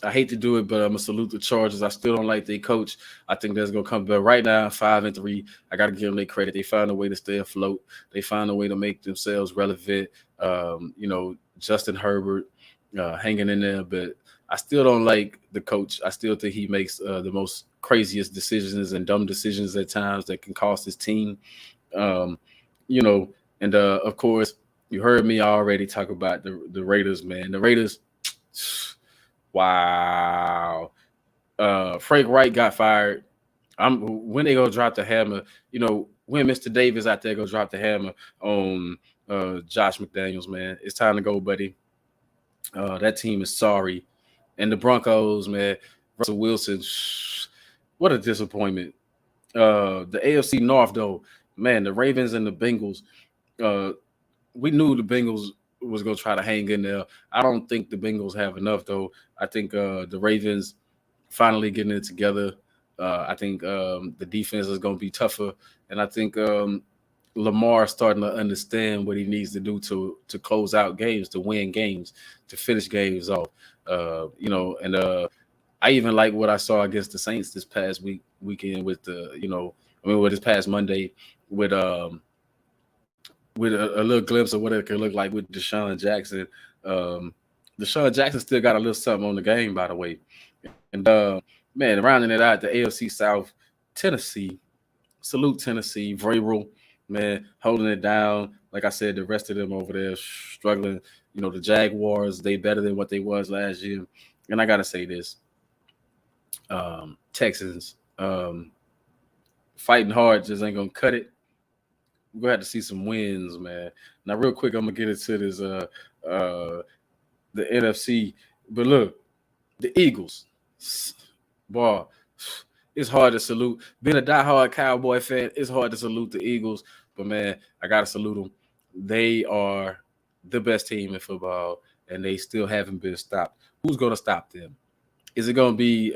I hate to do it, but I'm gonna salute the Chargers. I still don't like their coach. I think that's gonna come back right now. 5-3. I gotta give them their credit. They found a way to stay afloat. They found a way to make themselves relevant. Justin Herbert hanging in there, but I still don't like the coach. I still think he makes the most craziest decisions and dumb decisions at times that can cost his team. Of course, you heard me already talk about the Raiders, man. The Raiders, wow. Frank Reich got fired. When they go drop the hammer, when Mr. Davis out there go drop the hammer on Josh McDaniels, man, it's time to go, buddy. That team is sorry. And the Broncos, man, Russell Wilson, what a disappointment. The AFC North, though, man, the Ravens and the Bengals, uh, we knew the Bengals was going to try to hang in there. I don't think the Bengals have enough, though. I think the Ravens finally getting it together. I think the defense is going to be tougher. And I think Lamar starting to understand what he needs to do to close out games, to win games, to finish games off. And I even like what I saw against the Saints this past weekend with with this past Monday with a little glimpse of what it could look like with Deshaun Jackson. Deshaun Jackson still got a little something on the game, by the way. And man, rounding it out, the AFC South, Tennessee, salute Tennessee, Vrabel, man, holding it down. Like I said, the rest of them over there struggling. The Jaguars, they better than what they was last year. And I gotta say this, Texans, fighting hard just ain't gonna cut it. We're gonna have to see some wins, man. Now, real quick, I'm gonna get into this the NFC. But look, the Eagles, boy, it's hard to salute. Being a diehard Cowboy fan, it's hard to salute the Eagles. But man, I gotta salute them. They are the best team in football, and they still haven't been stopped. Who's gonna stop them? Is it going to be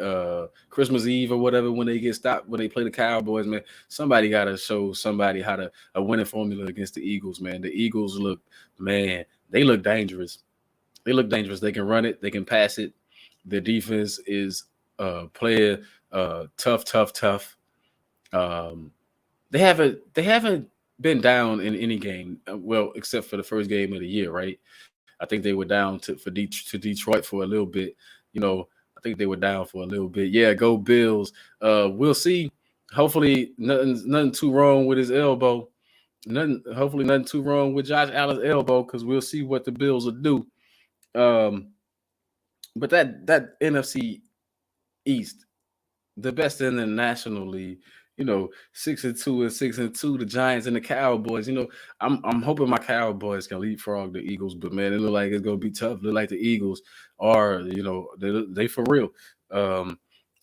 Christmas Eve or whatever when they get stopped, when they play the Cowboys, man? Somebody got to show somebody how to a winning formula against the Eagles, man. The Eagles they look dangerous. They look dangerous. They can run it. They can pass it. Their defense is player tough. They haven't been down in any game, well, except for the first game of the year, right? I think they were down to Detroit for a little bit, I think they were down for a little bit. Yeah, go Bills. We'll see. Hopefully, nothing too wrong with his elbow. Hopefully, nothing too wrong with Josh Allen's elbow, because we'll see what the Bills will do. But that NFC East, the best in the National League, 6-2 and 6-2, the Giants and the Cowboys. I'm hoping my Cowboys can leapfrog the Eagles, but man, it look like it's gonna be tough. Look like the Eagles are, they for real.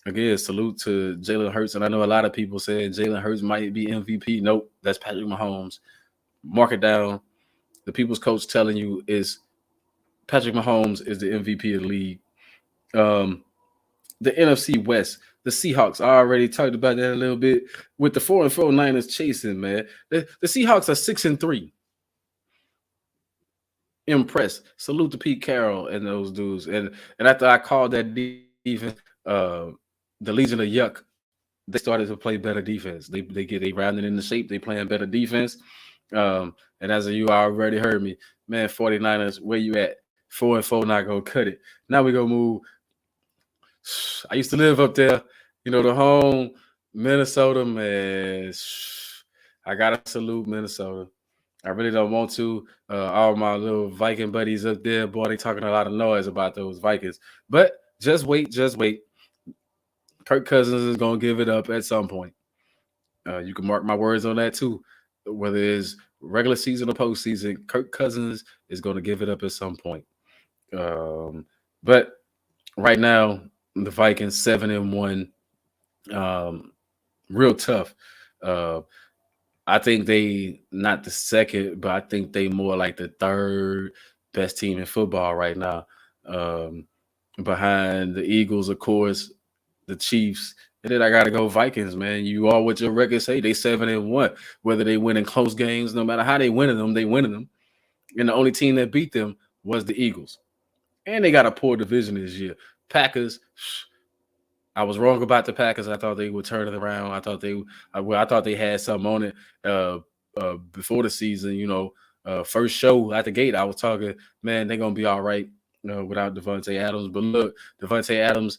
Again, salute to Jalen Hurts, and I know a lot of people saying Jalen Hurts might be MVP. Nope, that's Patrick Mahomes. Mark it down. The people's coach telling you is Patrick Mahomes is the MVP of the league. The NFC West, the Seahawks. I already talked about that a little bit with the 4-4 Niners chasing, man. The Seahawks are 6-3. Impressed. Salute to Pete Carroll and those dudes. And after I called that defense, the Legion of Yuck, they started to play better defense. They rounded in the shape. They playing better defense. And as you already heard me, man, 49ers, where you at? 4-4 not gonna cut it. Now we gonna move. I used to live up there, the home, Minnesota, man. I gotta salute Minnesota. I really don't want to. All my little Viking buddies up there, boy, they talking a lot of noise about those Vikings. But just wait. Kirk Cousins is gonna give it up at some point. You can mark my words on that too. Whether it's regular season or postseason, Kirk Cousins is gonna give it up at some point. But right now, the Vikings 7-1, real tough. I think they not the second, but I think they more like the third best team in football right now. Behind the Eagles, of course, the Chiefs, and then I gotta go Vikings, man. You all what your record say, they 7-1. Whether they win in close games, no matter how they winning them, they winning them. And the only team that beat them was the Eagles. And they got a poor division this year. Packers, I was wrong about the Packers. I thought they would turn it around. I thought they had something on it before the season. First show at the gate, I was talking, man, they're gonna be all right without Devontae Adams. But look, Devontae Adams,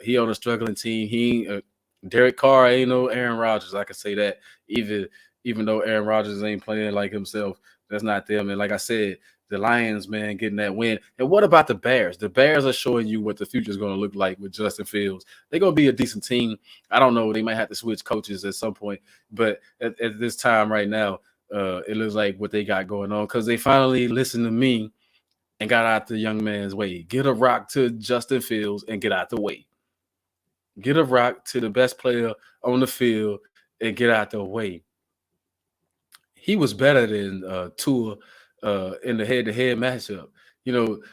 he on a struggling team. He Derek Carr ain't no Aaron Rodgers. I can say that. Even though Aaron Rodgers ain't playing like himself, that's not them. And like I said, the Lions, man, getting that win. And what about the Bears? The Bears are showing you what the future is going to look like with Justin Fields. They're going to be a decent team. I don't know. They might have to switch coaches at some point. But at this time right now, it looks like what they got going on because they finally listened to me and got out the young man's way. Get a rock to Justin Fields and get out the way. Get a rock to the best player on the field and get out the way. He was better than Tua in the head-to-head matchup. You know,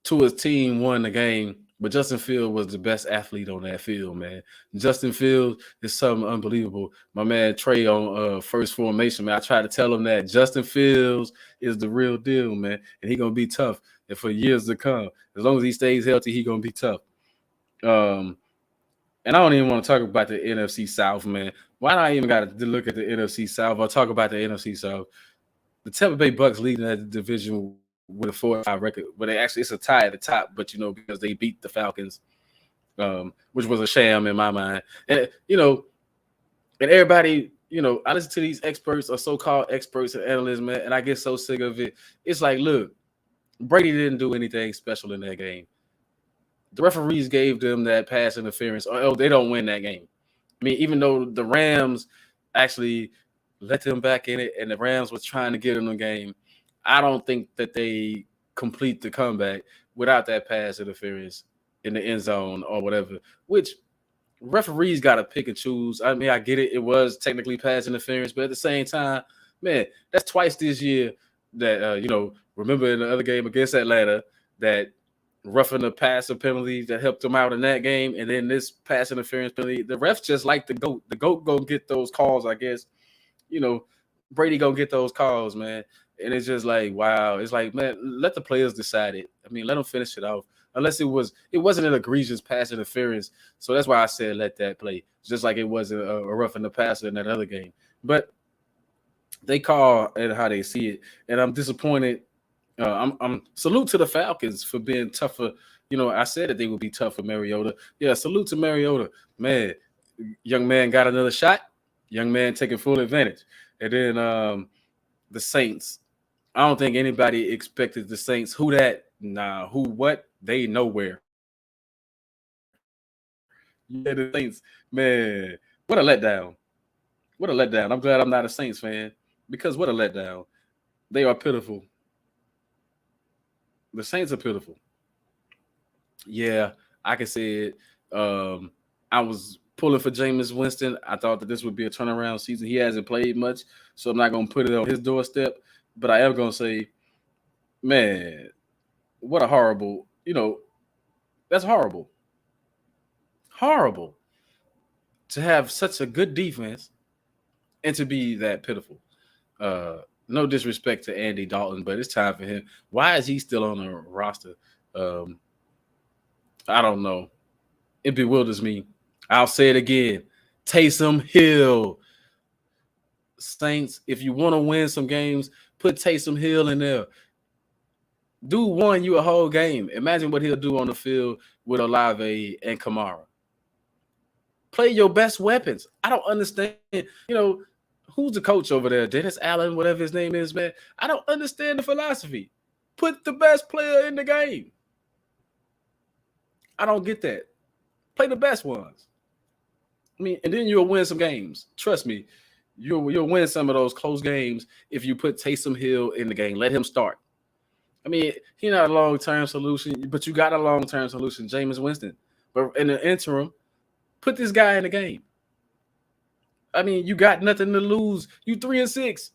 Tua's team won the game, but Justin Fields was the best athlete on that field, man. Justin Fields is something unbelievable. My man Trey on First Formation, man, I tried to tell him that Justin Fields is the real deal, man, and he's going to be tough and for years to come. As long as he stays healthy, he's going to be tough. And I don't even want to talk about the NFC South, man. Why do I even got to look at the NFC South? I'll talk about the NFC South. The Tampa Bay Bucks leading that division with a 4-5 record, but it's a tie at the top. But because they beat the Falcons, which was a sham in my mind, and and everybody, I listen to these experts or so-called experts and analysts, man, and I get so sick of it. It's like, look, Brady didn't do anything special in that game. The referees gave them that pass interference, or they don't win that game. I mean, even though the Rams actually let them back in it, and the Rams was trying to get them the game, I don't think that they complete the comeback without that pass interference in the end zone or whatever, which referees got to pick and choose. I mean, I get it. It was technically pass interference, but at the same time, man, that's twice this year that, remember in the other game against Atlanta that roughing the passer penalty that helped them out in that game, and then this pass interference penalty. The refs just like the GOAT. The GOAT gonna get those calls, I guess. Brady gonna get those calls, man. And it's just like, wow. It's like, man, let the players decide it. I mean, let them finish it off. Unless it wasn't an egregious pass interference. So that's why I said let that play. Just like it wasn't a roughing the passer in that other game. But they call it how they see it, and I'm disappointed. I'm salute to the Falcons for being tougher. I said that they would be tough for Mariota. Yeah, salute to Mariota. Man, young man got another shot. Young man taking full advantage. And then the Saints. I don't think anybody expected the Saints. Who that? Nah, who what? They nowhere. Yeah, the Saints. Man, what a letdown. What a letdown. I'm glad I'm not a Saints fan because what a letdown. They are pitiful. The Saints are pitiful. Yeah, I can say it. I was pulling for Jameis Winston. I thought that this would be a turnaround season. He hasn't played much, so I'm not going to put it on his doorstep. But I am going to say, man, what a horrible, that's horrible. Horrible to have such a good defense and to be that pitiful. No disrespect to Andy Dalton, but it's time for him. Why is he still on the roster? I don't know. It bewilders me. I'll say it again. Taysom Hill. Saints, if you want to win some games, put Taysom Hill in there. Dude won you a whole game. Imagine what he'll do on the field with Olave and Kamara. Play your best weapons. I don't understand. Who's the coach over there? Dennis Allen, whatever his name is, man. I don't understand the philosophy. Put the best player in the game. I don't get that. Play the best ones. I mean, and then you'll win some games. Trust me, you'll win some of those close games if you put Taysom Hill in the game. Let him start. I mean, he's not a long-term solution, but you got a long-term solution, Jameis Winston. But in the interim, put this guy in the game. I mean, you got nothing to lose. You 3-6.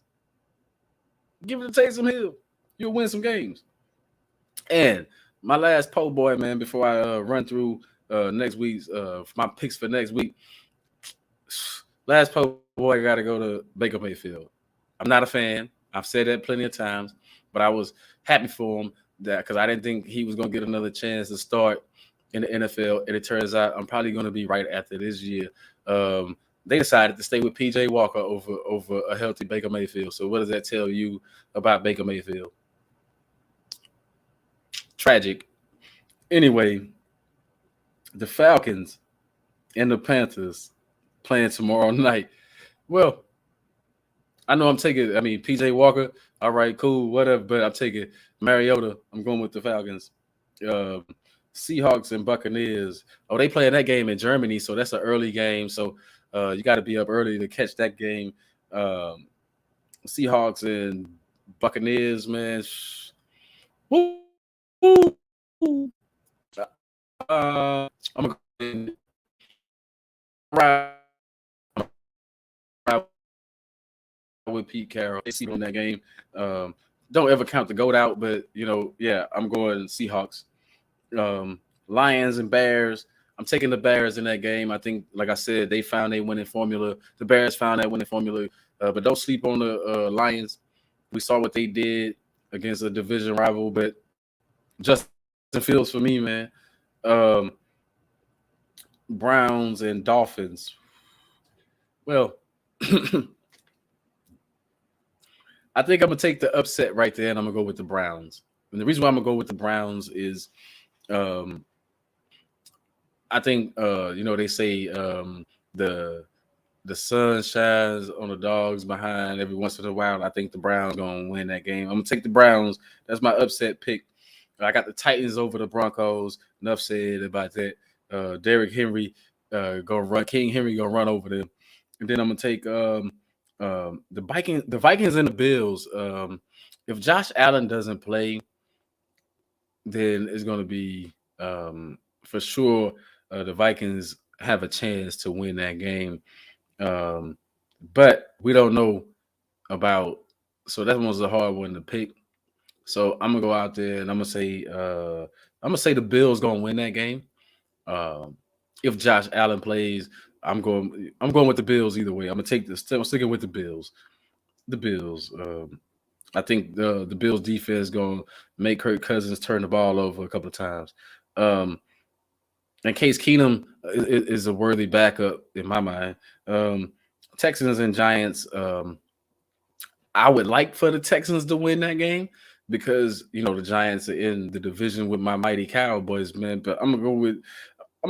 Give it to Taysom Hill. You'll win some games. And my last po' boy, man, before I run through next week's my picks for next week. Last po' boy got to go to Baker Mayfield. I'm not a fan. I've said that plenty of times, but I was happy for him because I didn't think he was going to get another chance to start in the NFL. And it turns out I'm probably going to be right after this year. They decided to stay with P.J. Walker over a healthy Baker Mayfield. So what does that tell you about Baker Mayfield? Tragic. Anyway, the Falcons and the Panthers playing tomorrow night. Well, I know P.J. Walker, All right, cool, whatever. But I'm taking Mariota. I'm going with the Falcons. Um, Seahawks and Buccaneers. Oh, they playing that game in Germany, so that's an early game. So you got to be up early to catch that game. Um, Seahawks and Buccaneers, man. Woo! I'm gonna ride with Pete Carroll. They see on that game. Don't ever count the goat out, but yeah, I'm going Seahawks. Lions and Bears. I'm taking the Bears in that game. I think, like I said, they found their winning formula. The Bears found that winning formula, but don't sleep on the Lions. We saw what they did against a division rival, but Justin Fields for me, man. Browns and Dolphins. Well, I think I'm gonna take the upset right there, and I'm gonna go with the Browns. And the reason why I'm gonna go with the Browns is, I think they say the sun shines on the dogs behind every once in a while. I think the Browns gonna win that game. I'm gonna take the Browns. That's my upset pick. I got the Titans over the Broncos. Enough said about that. Derrick Henry gonna run. King Henry gonna run over them, and then I'm gonna take the Vikings and the Bills. If Josh Allen doesn't play, then it's gonna be for sure the Vikings have a chance to win that game. But we don't know about, so that one's a hard one to pick. So I'm gonna go out there and I'm gonna say the Bills gonna win that game. If Josh Allen plays, I'm going with the Bills either way. I'm sticking with the Bills. The Bills. I think the Bills defense gonna make Kirk Cousins turn the ball over a couple of times. And Case Keenum is a worthy backup in my mind. Texans and Giants. I would like for the Texans to win that game because the Giants are in the division with my mighty Cowboys, man. But I'm gonna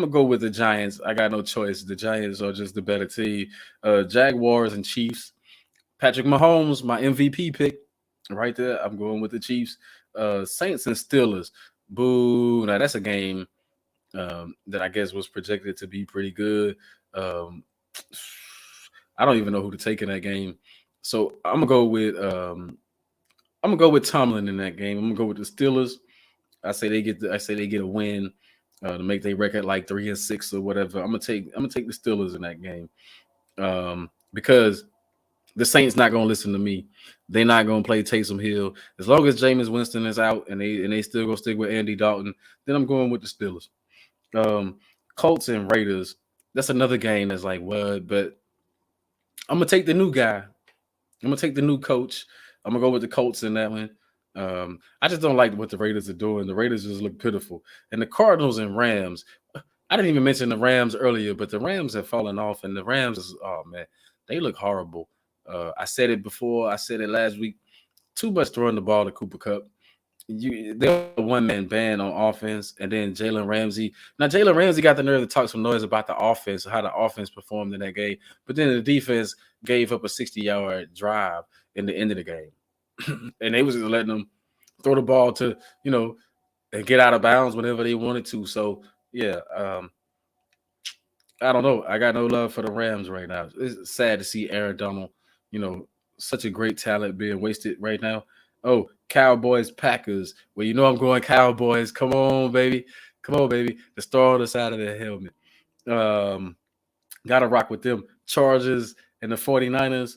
go with the Giants. I got no choice. The Giants are just the better team. Jaguars and Chiefs. Patrick Mahomes, my MVP pick, right there. I'm going with the Chiefs. Saints and Steelers. Boo! Now that's a game that I guess was projected to be pretty good. I don't even know who to take in that game. So I'm gonna go with Tomlin in that game. I'm gonna go with the Steelers. I say they get a win to make their record like 3-6 or whatever. I'm gonna take the Steelers in that game because the Saints not gonna listen to me. They're not gonna play Taysom Hill as long as Jameis Winston is out and they still gonna stick with Andy Dalton. Then I'm going with the Steelers. Colts and Raiders. That's another game that's like what, but I'm gonna take the new guy. I'm gonna take the new coach. I'm gonna go with the Colts in that one. I just don't like what the Raiders are doing. The Raiders just look pitiful. And the Cardinals and Rams. I didn't even mention the Rams earlier, but the Rams have fallen off, and the Rams they look horrible. I said it before. I said it last week. Too much throwing the ball to Cooper Kupp. They're a one-man band on offense, and then Jalen Ramsey. Now, Jalen Ramsey got the nerve to talk some noise about the offense, how the offense performed in that game. But then the defense gave up a 60-yard drive in the end of the game. And they was just letting them throw the ball to, and get out of bounds whenever they wanted to. So, yeah, I don't know. I got no love for the Rams right now. It's sad to see Aaron Donald, such a great talent being wasted right now. Oh, Cowboys, Packers. Well, I'm going Cowboys. Come on, baby. The star on the side of the helmet. Gotta rock with them. Chargers and the 49ers.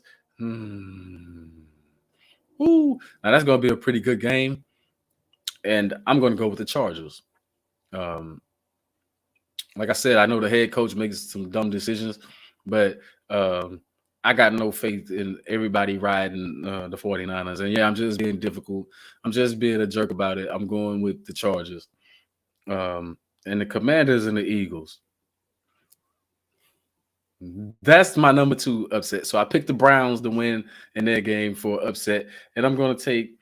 Ooh. Now, that's going to be a pretty good game. And I'm going to go with the Chargers. Like I said, I know the head coach makes some dumb decisions, but I got no faith in everybody riding the 49ers. And yeah, I'm just being difficult. I'm just being a jerk about it. I'm going with the Chargers. And the Commanders and the Eagles. That's my number 2 upset. So I picked the Browns to win in their game for upset. And I'm going to take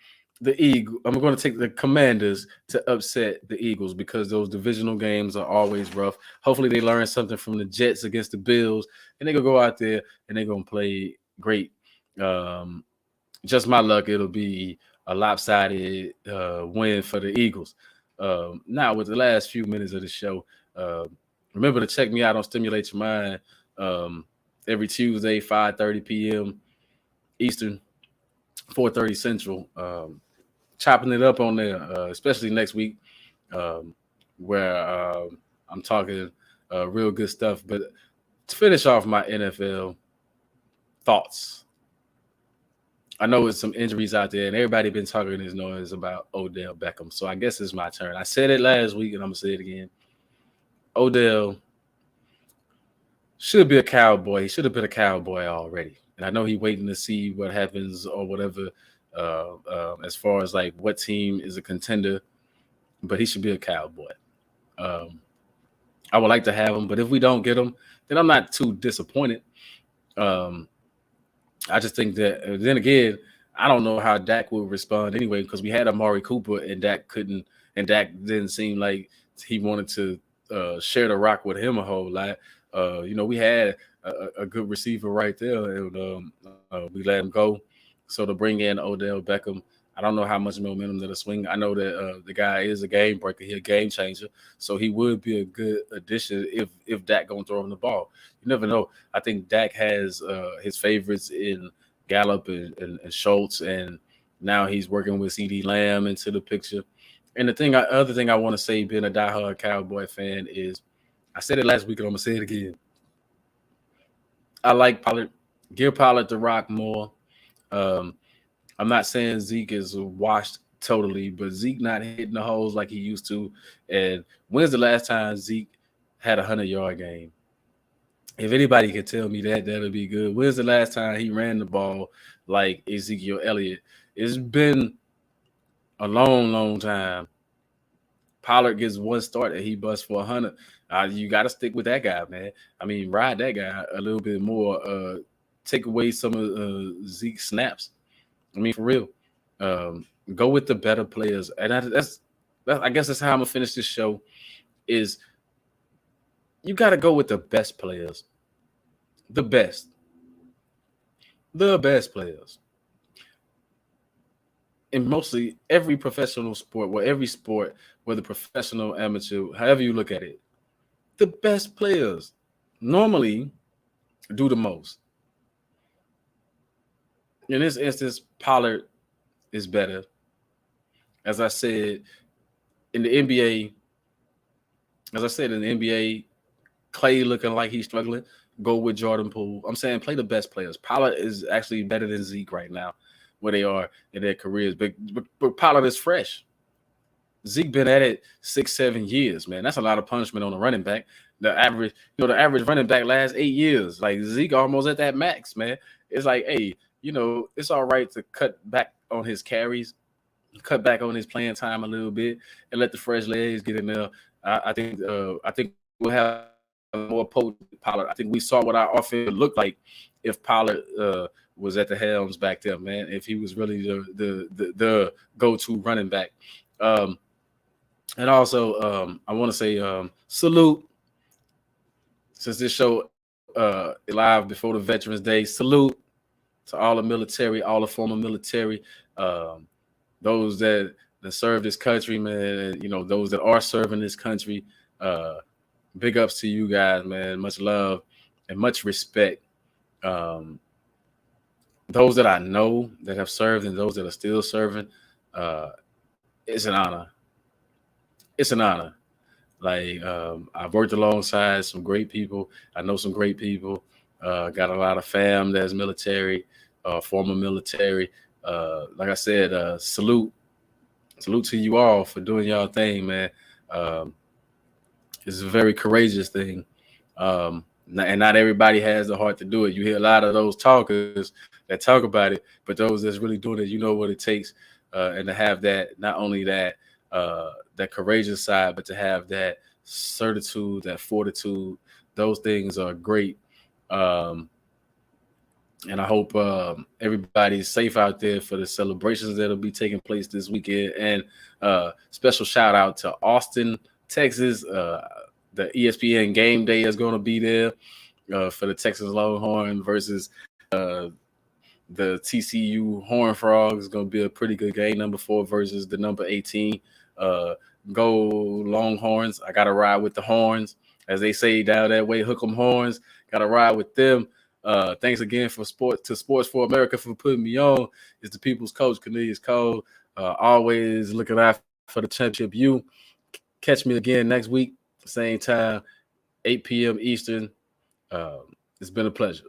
I'm going to take the Commanders to upset the Eagles because those divisional games are always rough. Hopefully they learn something from the Jets against the Bills, and they're going to go out there and they're going to play great. just my luck, it'll be a lopsided win for the Eagles. Now, with the last few minutes of the show, remember to check me out on Stimulate Your Mind every Tuesday, 5:30 p.m. Eastern, 4:30 Central. Chopping it up on there, especially next week, where I'm talking real good stuff. But to finish off my NFL thoughts, I know there's some injuries out there, and everybody been talking this noise about Odell Beckham. So I guess it's my turn. I said it last week, and I'm gonna say it again. Odell should be a Cowboy. He should have been a Cowboy already. And I know he's waiting to see what happens or whatever, as far as like what team is a contender. But he should be a Cowboy. I would like to have him, but if we don't get him, then I'm not too disappointed. I just think that then again, I don't know how Dak will respond anyway, because we had Amari Cooper and Dak didn't seem like he wanted to share the rock with him a whole lot. We had a good receiver right there, and we let him go. So to bring in Odell Beckham, I don't know how much momentum that'll swing. I know that the guy is a game breaker. He's a game changer. So he would be a good addition if Dak gonna throw him the ball. You never know. I think Dak has his favorites in Gallup and Schultz, and now he's working with CD Lamb into the picture. And the other thing I want to say, being a diehard Cowboy fan, is I said it last week and I'm gonna say it again. I like Pollard. Give Pollard the rock more. I'm not saying Zeke is washed totally, but Zeke not hitting the holes like he used to. And when's the last time Zeke had a 100-yard game? If anybody can tell me that, that'll be good. When's the last time he ran the ball like Ezekiel Elliott? It's been a long, long time. Pollard gets one start and he busts for 100. You got to stick with that guy, man. I mean, ride that guy a little bit more. Take away some of Zeke's snaps. I mean, for real. Go with the better players. And I guess that's how I'm going to finish this show is you got to go with the best players. The best players. In mostly every professional sport, every sport, whether professional, amateur, however you look at it, the best players normally do the most. In this instance, Pollard is better. As I said, in the NBA, Clay looking like he's struggling, go with Jordan Poole. I'm saying play the best players. Pollard is actually better than Zeke right now, where they are in their careers. But Pollard is fresh. Zeke been at it 6-7 years, man. That's a lot of punishment on a running back. The average running back lasts 8 years. Like Zeke almost at that max, man. It's like, hey, it's all right to cut back on his carries, cut back on his playing time a little bit, and let the fresh legs get in there. I think we'll have more potent Pollard. I think we saw what our offense looked like if Pollard was at the helms back there, man. If he was really the go-to running back. And also, I want to say salute. Since this show live before the Veterans Day, salute to all the military, all the former military, those that serve this country, man. Those that are serving this country. Big ups to you guys, man. Much love and much respect. Those that I know that have served and those that are still serving, it's an honor. It's an honor. Like I've worked alongside some great people. I know some great people. Got a lot of fam that's military, former military. Like I said, salute to you all for doing y'all thing, man. It's a very courageous thing. And not everybody has the heart to do it. You hear a lot of those talkers that talk about it, but those that's really doing it, you know what it takes. And to have that, not only that courageous side, but to have that certitude, that fortitude, those things are great. And I hope everybody's safe out there for the celebrations that'll be taking place this weekend. And special shout out to Austin, Texas. The ESPN game day is going to be there for the Texas Longhorn versus the TCU Horned Frogs is going to be a pretty good game. Number 4 versus the number 18. Go Longhorns. I got to ride with the Horns. As they say down that way, hook 'em horns. Got to ride with them. Thanks again for Sports for America for putting me on. It's the people's coach, Cornelius Cole. Always looking out for the championship. You catch me again next week, same time, 8 p.m. Eastern. It's been a pleasure.